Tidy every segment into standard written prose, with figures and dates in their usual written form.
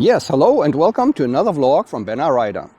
Yes, hello and welcome to another vlog from Benna Rider.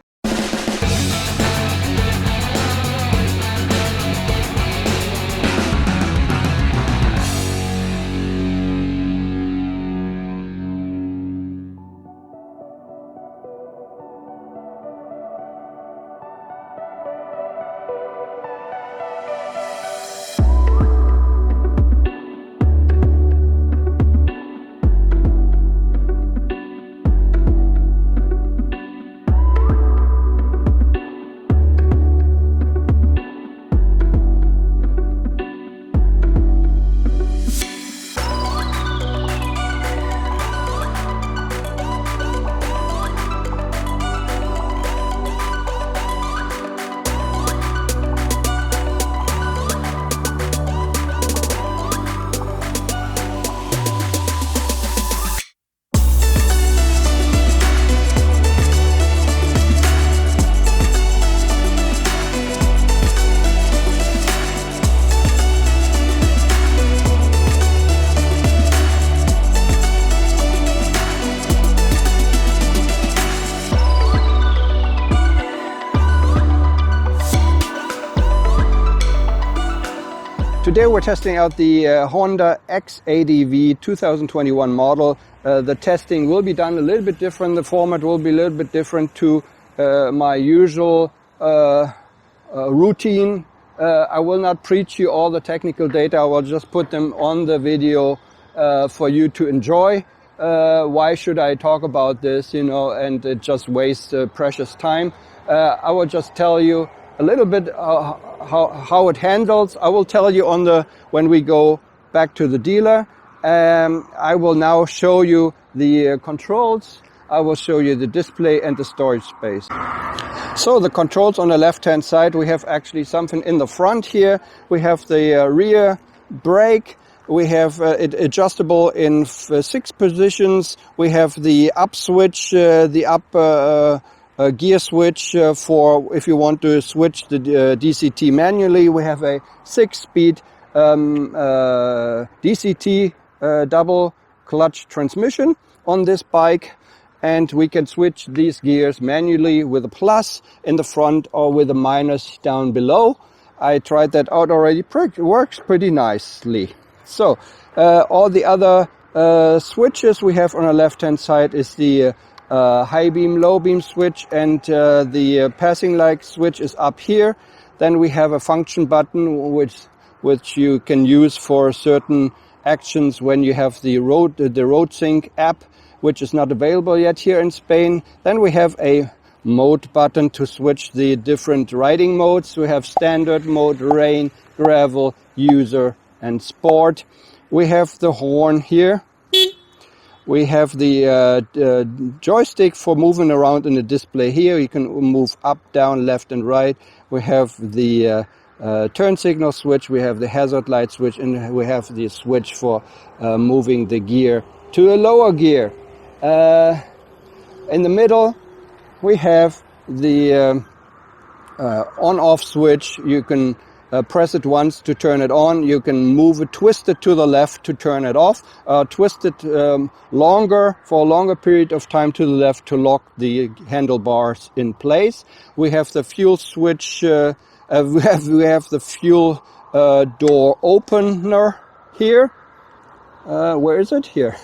Today we're testing out the Honda X-ADV 2021 model. The testing will be done a little bit different. The format will be a little bit different to my usual routine. I will not preach you all the technical data. I will just put them on the video for you to enjoy. Why should I talk about this, and it just wastes precious time. I will just tell you a little bit how it handles. I will tell you when we go back to the dealer. I will now show you the controls. I will show you the display and the storage space. So the controls on the left hand side, we have actually something in the front here. We have the rear brake. We have it adjustable in 6 positions. We have the up switch, the up gear switch for if you want to switch the DCT manually. We have a 6-speed DCT double clutch transmission on this bike, and we can switch these gears manually with a plus in the front or with a minus down below. I tried that out already. It works pretty nicely. So all the other switches we have on the left hand side is the high beam, low beam switch, and the passing light switch is up here. Then we have a function button which you can use for certain actions when you have the road sync app, which is not available yet here in Spain. Then we have a mode button to switch the different riding modes. We have standard mode, rain, gravel, user, and sport. We have the horn here. We have the joystick for moving around in the display here. You can move up, down, left and right. We have the turn signal switch. We have the hazard light switch, and we have the switch for moving the gear to a lower gear. In the middle, we have the on-off switch. You can press it once to turn it on. You can move it, twist it to the left to turn it off, twist it longer for a longer period of time to the left to lock the handlebars in place. We have the fuel switch. We have the fuel door opener here. Where is it? Here.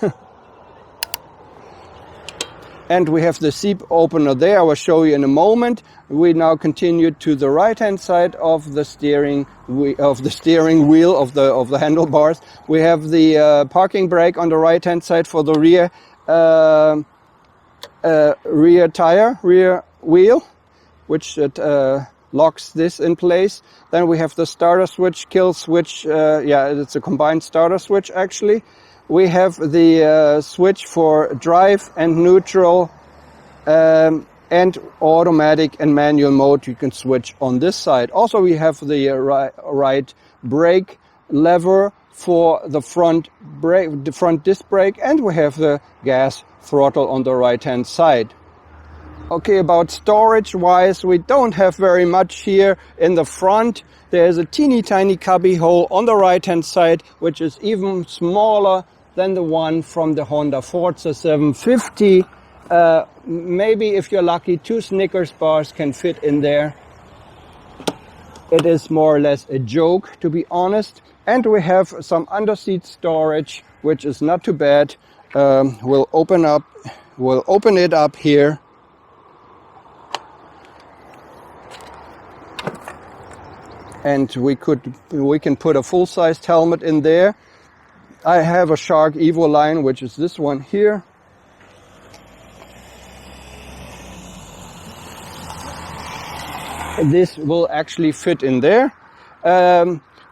And we have the seat opener there. I will show you in a moment. We now continue to the right-hand side of the steering wheel of the handlebars. We have the parking brake on the right-hand side for the rear wheel, which locks this in place. Then we have the starter switch, kill switch. It's a combined starter switch actually. We have the switch for drive and neutral, and automatic and manual mode you can switch on this side. Also we have the right brake lever for the front disc brake, and we have the gas throttle on the right hand side. Okay, about storage wise, we don't have very much here in the front. There's a teeny tiny cubby hole on the right hand side, which is even smaller than the one from the Honda Forza 750. Maybe if you're lucky, 2 Snickers bars can fit in there. It is more or less a joke, to be honest. And we have some underseat storage, which is not too bad. We'll open it up here. And we can put a full-sized helmet in there. I have a Shark Evo line, which is this one here. This will actually fit in there.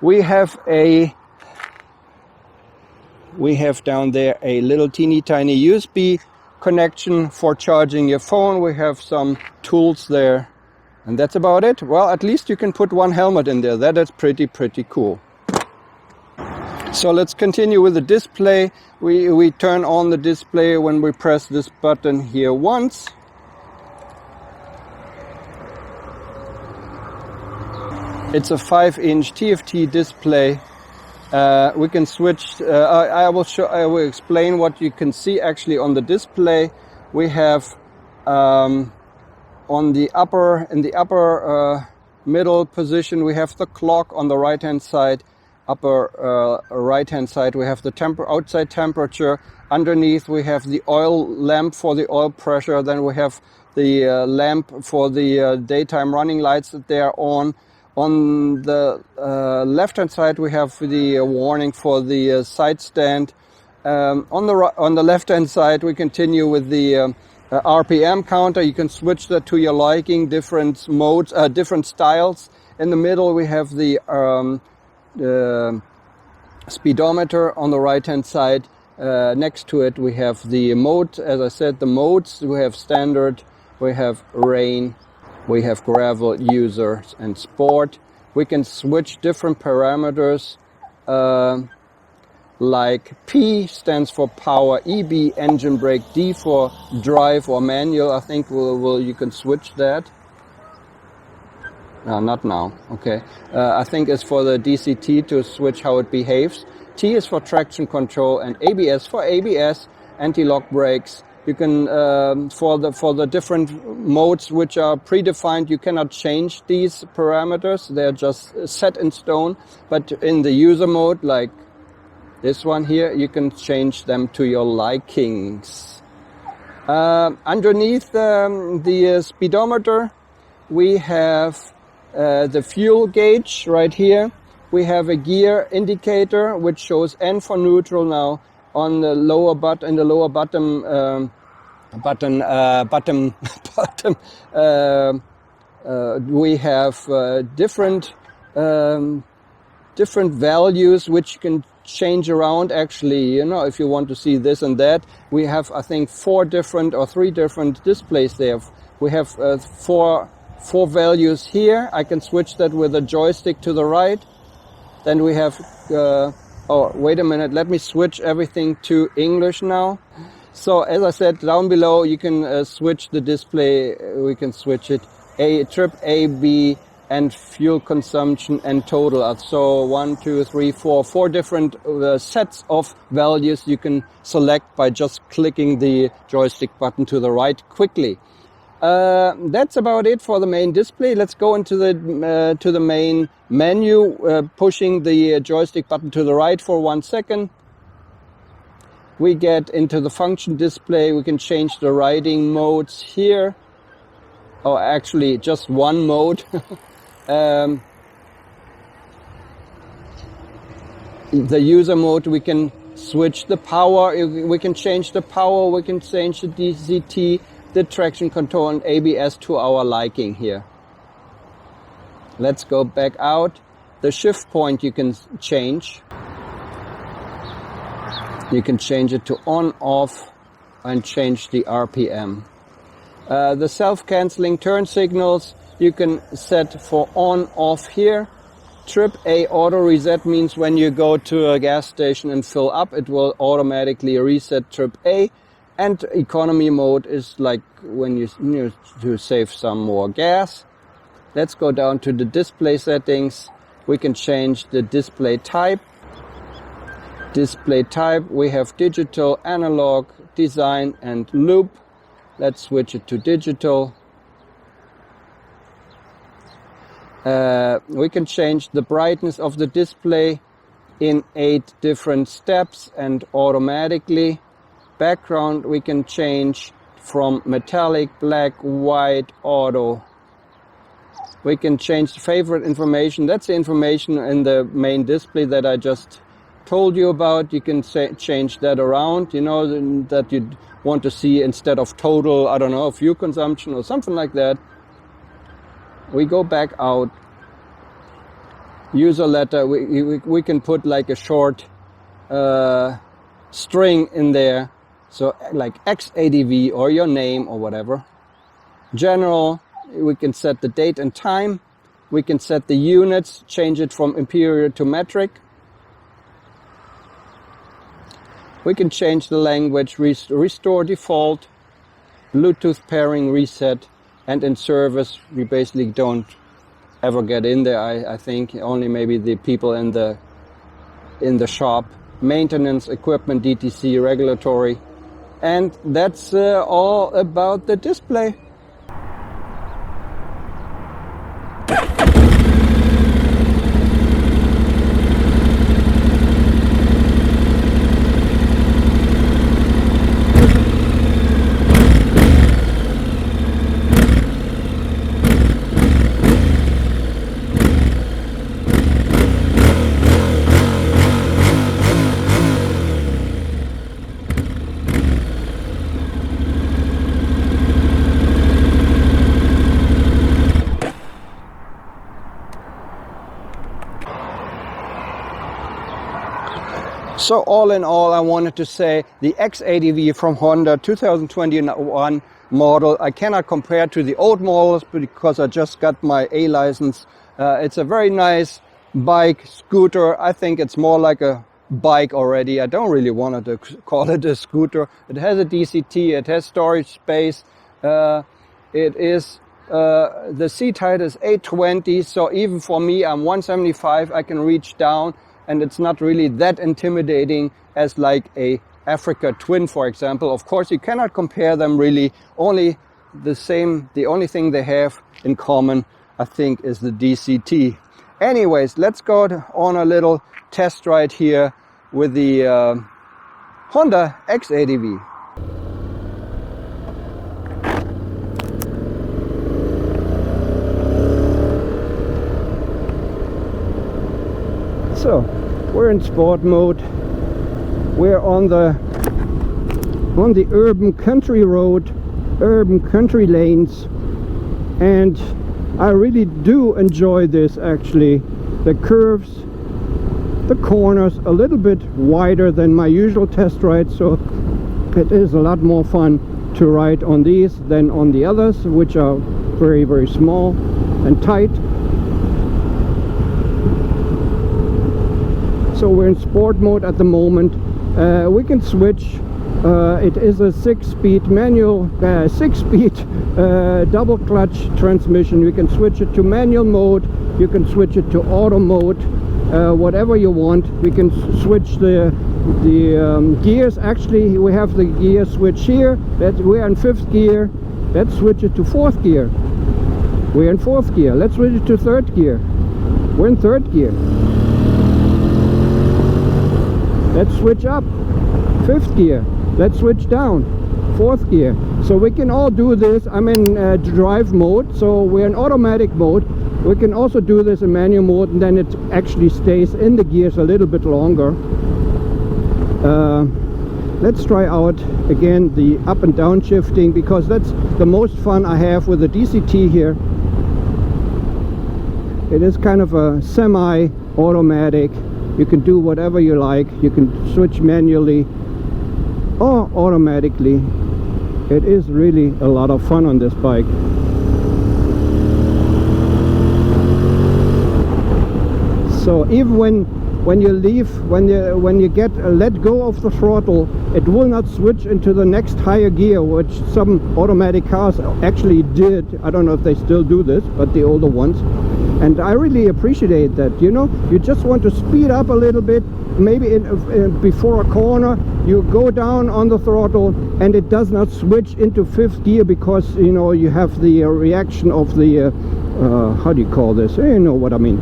We have down there a little teeny tiny USB connection for charging your phone. We have some tools there, and that's about it. Well, at least you can put one helmet in there. That is pretty cool. So let's continue with the display. We turn on the display when we press this button here once. It's a 5-inch TFT display. We can switch. I will explain what you can see actually on the display. We have in the upper middle position, we have the clock. On the right hand side, upper right hand side, we have the outside temperature. Underneath, we have the oil lamp for the oil pressure. Then we have the lamp for the daytime running lights that they are on. On the left-hand side, we have the warning for the side stand. On the left-hand side, we continue with the RPM counter. You can switch that to your liking, different modes, different styles. In the middle, we have the speedometer. On the right-hand side, next to it, we have the mode. As I said, the modes. We have standard, we have rain, we have gravel, user, and sport. We can switch different parameters, like P stands for power, EB engine brake, D for drive or manual. I think you can switch that. No, not now. Okay. I think it's for the DCT to switch how it behaves. T is for traction control, and ABS for ABS, anti-lock brakes. You can, for the different modes which are predefined, you cannot change these parameters. They're just set in stone. But in the user mode, like this one here, you can change them to your likings. Underneath the speedometer, we have the fuel gauge right here. We have a gear indicator which shows N for neutral now. On the lower button, we have different values which you can change around. Actually, you know, if you want to see this and that, we have, I think, 3 different displays there. We have 4 values here. I can switch that with a joystick to the right. Then we have. Oh, wait a minute. Let me switch everything to English now. So, as I said, down below, you can switch the display. We can switch it trip A, B, and fuel consumption and total. So 1, 2, 3, 4 different sets of values you can select by just clicking the joystick button to the right quickly. That's about it for the main display. Let's go into the main menu, pushing the joystick button to the right for 1 second. We get into the function display. We can change the riding modes here. Oh, actually, just one mode. The user mode, we can switch the power. We can change the power. We can change the DCT, the traction control, and ABS to our liking here. Let's go back out. The shift point you can change. You can change it to on, off, and change the RPM. The self-canceling turn signals you can set for on, off here. Trip A auto reset means when you go to a gas station and fill up, it will automatically reset trip A. And economy mode is like when you need to save some more gas. Let's go down to the display settings. We can change the display type. Display type, we have digital, analog, design, and loop. Let's switch it to digital. We can change the brightness of the display in 8 different steps and automatically. Background we can change from metallic, black, white, auto. We can change the favorite information. That's the information in the main display that I just told you about. You can change that around, you know, that you want to see instead of total, I don't know, fuel consumption or something like that. We go back out. User letter, we can put like a short string in there. So like X-ADV or your name or whatever. General, we can set the date and time. We can set the units, change it from imperial to metric. We can change the language, restore default, Bluetooth pairing reset, and in service we basically don't ever get in there. I think only maybe the people in the shop. Maintenance, equipment, DTC, regulatory, and that's all about the display. So all in all, I wanted to say the X-ADV from Honda 2021 model, I cannot compare to the old models because I just got my A license. It's a very nice bike, scooter. I think it's more like a bike already. I don't really want to call it a scooter. It has a DCT, it has storage space. The seat height is 820, so even for me, I'm 175, I can reach down. And it's not really that intimidating as like a Africa Twin, for example. Of course, you cannot compare them really. The only thing they have in common, I think, is the DCT. Anyways, let's go on a little test ride here with the Honda X-ADV. So, we're in sport mode. We're on the urban country road, urban country lanes, and I really do enjoy this actually. The curves, the corners, a little bit wider than my usual test ride, so it is a lot more fun to ride on these than on the others, which are very, very small and tight. So we're in sport mode at the moment. We can switch. It is a 6-speed manual, 6-speed double clutch transmission. You can switch it to manual mode. You can switch it to auto mode, whatever you want. We can switch the gears. Actually, we have the gear switch here. We're in 5th gear. Let's switch it to 4th gear. We're in 4th gear. Let's switch it to 3rd gear. We're in 3rd gear. Let's switch up, 5th gear. Let's switch down, 4th gear. So we can all do this. I'm in drive mode, so we're in automatic mode. We can also do this in manual mode, and then it actually stays in the gears a little bit longer. Let's try out again the up and down shifting, because that's the most fun I have with the DCT here. It is kind of a semi-automatic. You can do whatever you like. You can switch manually or automatically. It is really a lot of fun on this bike. So even when you leave, when you get let go of the throttle, it will not switch into the next higher gear, which some automatic cars actually did. I don't know if they still do this, but the older ones. And I really appreciate that, you know. You just want to speed up a little bit, maybe before a corner, you go down on the throttle and it does not switch into 5th gear, because you know you have the reaction of the how do you call this, you know what I mean.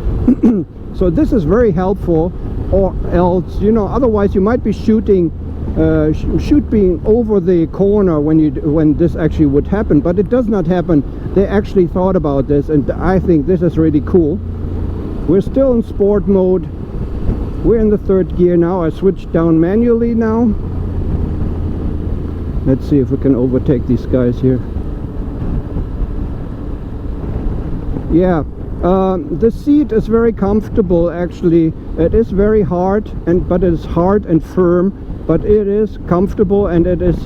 So this is very helpful, or else, you know, otherwise you might be shooting over the corner when this actually would happen, but it does not happen. They actually thought about this, and I think this is really cool. We're still in sport mode. We're in the 3rd gear now. I switched down manually now. Let's see if we can overtake these guys here. Yeah, the seat is very comfortable actually. It is very hard, but it is hard and firm, but it is comfortable, and it is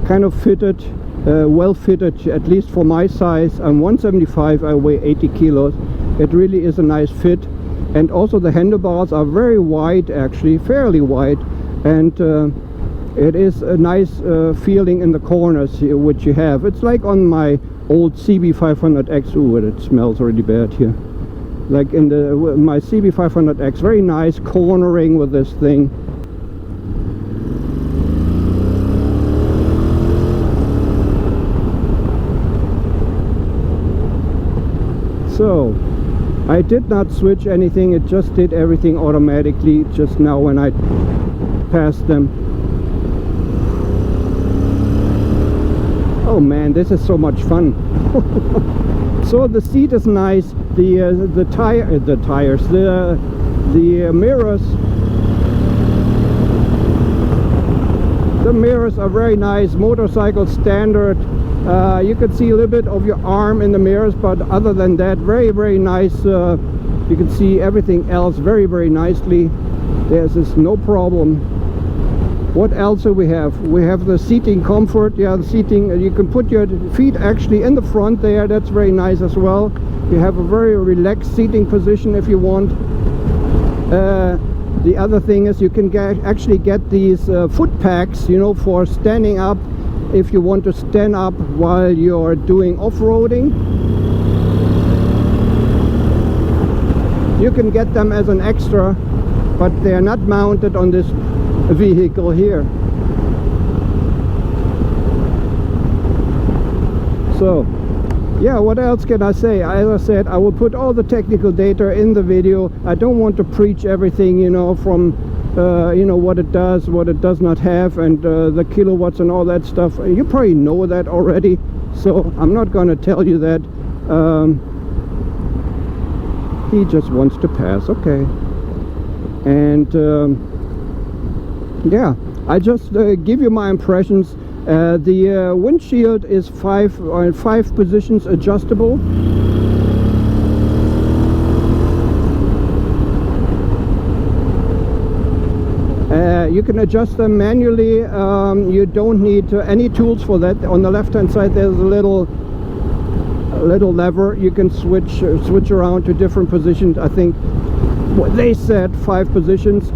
kind of fitted, well fitted, at least for my size. I'm 175, I weigh 80 kilos. It really is a nice fit. And also the handlebars are very wide, actually, fairly wide, and it is a nice feeling in the corners here, which you have. It's like on my old CB500X. Ooh, it smells really bad here. Like in my CB500X, very nice cornering with this thing. So I did not switch anything, it just did everything automatically just now when I passed them. Oh man, this is so much fun. So the seat is nice, the mirrors are very nice, motorcycle standard. You can see a little bit of your arm in the mirrors, but other than that, very, very nice. You can see everything else very, very nicely. There's no problem. What else do we have? We have the seating comfort. Yeah, the seating, you can put your feet actually in the front there. That's very nice as well. You have a very relaxed seating position if you want. The other thing is you can actually get these foot packs, you know, for standing up. If you want to stand up while you're doing off-roading, you can get them as an extra, but they're not mounted on this vehicle here. So yeah, what else can I say? As I said, I will put all the technical data in the video. I don't want to preach everything, you know, from you know, what it does not have, and the kilowatts and all that stuff. You probably know that already, so I'm not going to tell you that. He just wants to pass, okay. And yeah, I just give you my impressions. The windshield is 5 positions adjustable. You can adjust them manually. You don't need any tools for that. On the left hand side there's a little lever. You can switch around to different positions. I think what they said 5 positions.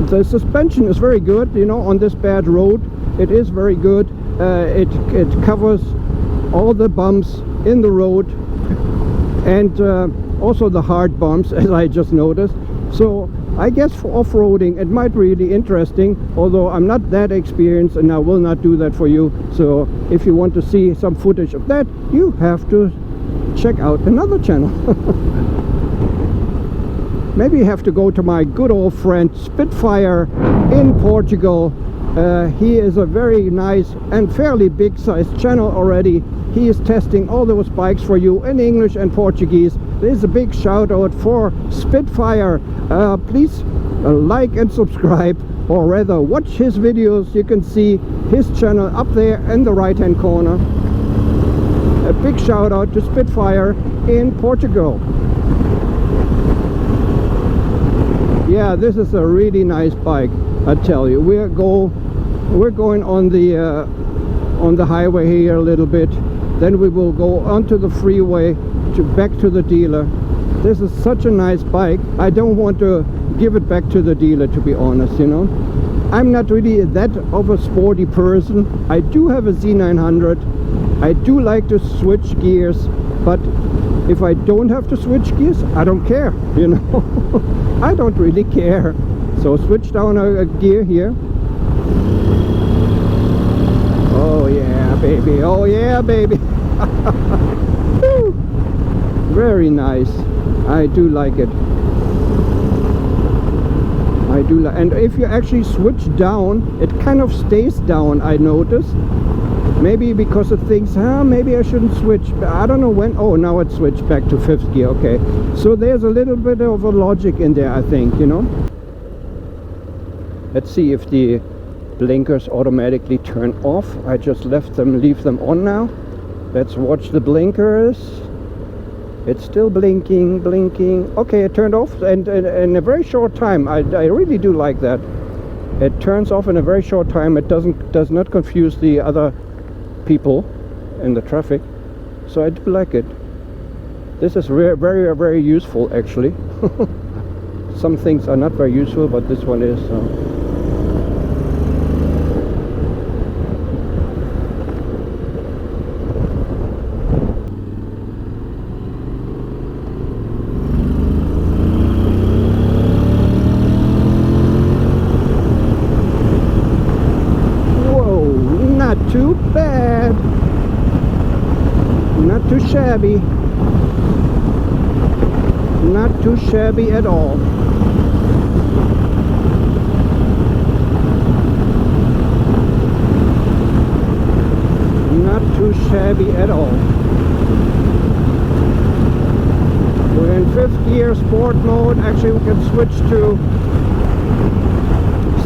The suspension is very good, you know, on this bad road. It is very good. It covers all the bumps in the road, and also the hard bumps, as I just noticed. So I guess for off-roading it might be really interesting, although I'm not that experienced and I will not do that for you. So if you want to see some footage of that, you have to check out another channel. Maybe you have to go to my good old friend Spitfire in Portugal. He is a very nice and fairly big sized channel already. He is testing all those bikes for you in English and Portuguese. There's a big shout out for Spitfire. Please like and subscribe, or rather watch his videos. You can see his channel up there in the right hand corner. A big shout out to Spitfire in Portugal. Yeah, this is a really nice bike, I tell you. We're going on the highway here a little bit, then we will go onto the freeway back to the dealer. This is such a nice bike. I don't want to give it back to the dealer, to be honest, you know. I'm not really that of a sporty person. I do have a Z900. I do like to switch gears, but if I don't have to switch gears, I don't care, you know. I don't really care. So switch down a gear here. Oh yeah, baby. Oh yeah, baby. Very nice. I do like it. I do like, and if you actually switch down, it kind of stays down, I noticed. Maybe because it thinks, maybe I shouldn't switch. I don't know when. Oh, now it switched back to 5th gear. Okay, so there's a little bit of a logic in there, I think, you know. Let's see if the blinkers automatically turn off. I just leave them on now. Let's watch the blinkers. It's still blinking. Okay, it turned off, and in a very short time. I really do like that. It turns off in a very short time. It does not confuse the other people in the traffic, so I do like it. This is very useful, actually. Some things are not very useful, but this one is. Too bad. Not too shabby. Not too shabby at all. Not too shabby at all. We're in 5th gear sport mode. Actually, we can switch to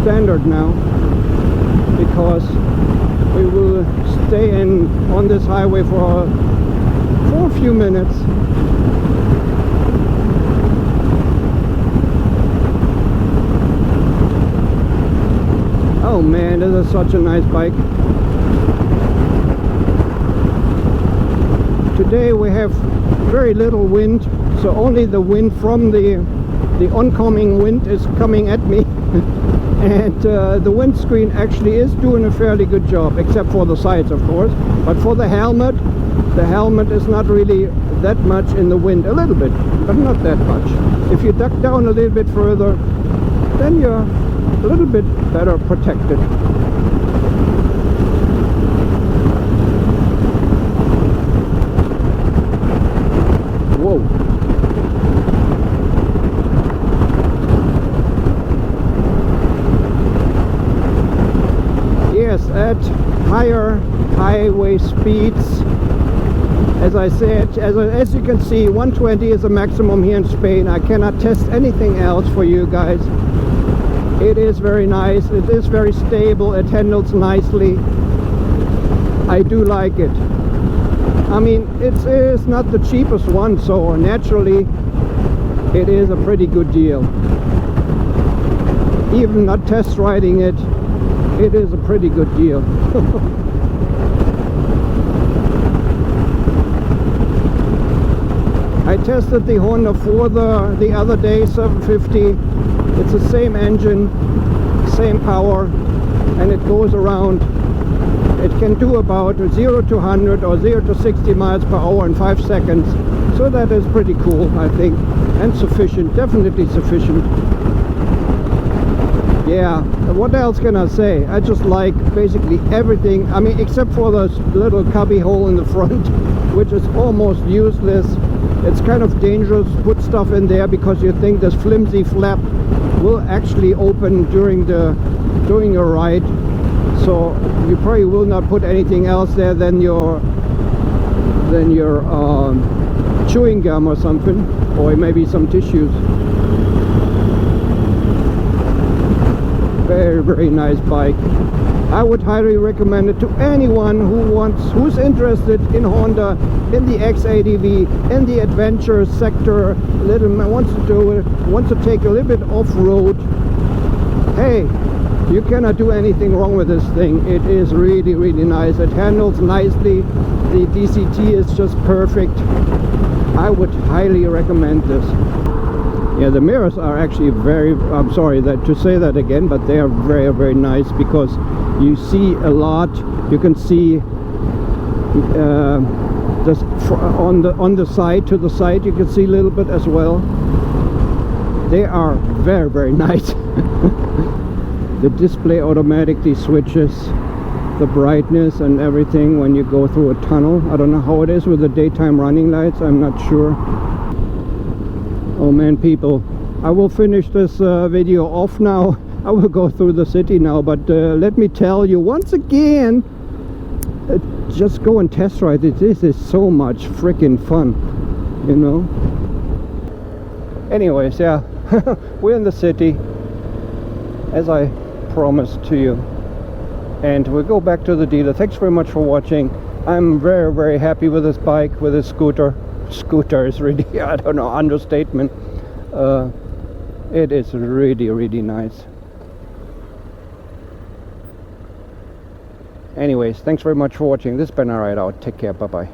standard now, because we will stay on this highway for a few minutes. Oh man, this is such a nice bike. Today we have very little wind, so only the wind from the oncoming wind is coming at me. And the windscreen actually is doing a fairly good job, except for the sides, of course. But for the helmet is not really that much in the wind. A little bit, but not that much. If you duck down a little bit further, then you're a little bit better protected. Whoa. Yes, at higher highway speeds, as I said, as you can see, 120 is the maximum here in Spain. I cannot test anything else for you guys. It is very nice. It is very stable. It handles nicely. I do like it. I mean, it is not the cheapest one, so naturally it is a pretty good deal. Even not test riding it, it is a pretty good deal. I tested the Honda for the other day, 750. It's the same engine, same power, and it goes around. It can do about 0 to 100 or 0 to 60 miles per hour in 5 seconds. So that is pretty cool, I think, and sufficient, definitely sufficient. Yeah, what else can I say? I just like basically everything. I mean, except for the little cubby hole in the front, which is almost useless. It's kind of dangerous to put stuff in there because you think this flimsy flap will actually open during your ride. So you probably will not put anything else there than your chewing gum or something, or maybe some tissues. Very, very nice bike. I would highly recommend it to anyone who's interested in Honda, in the X-ADV, in the adventure sector, wants to take a little bit off-road. Hey, you cannot do anything wrong with this thing. It is really, really nice. It handles nicely. The DCT is just perfect. I would highly recommend this. Yeah, the mirrors are actually very, I'm sorry to say that again, but they are very, very nice because you see a lot. You can see on the side, to the side, you can see a little bit as well. They are very, very nice. The display automatically switches the brightness and everything when you go through a tunnel. I don't know how it is with the daytime running lights, I'm not sure. Oh man, people, I will finish this video off now. I will go through the city now, but let me tell you once again, just go and test ride it. This is so much freaking fun, you know. Anyways, yeah, we're in the city as I promised to you, and we'll go back to the dealer. Thanks very much for watching. I'm very, very happy with this bike, with this scooter. Scooter is really, I don't know, understatement. It is really, really nice. Anyways, thanks very much for watching. This has been a ride out. Take care. Bye bye.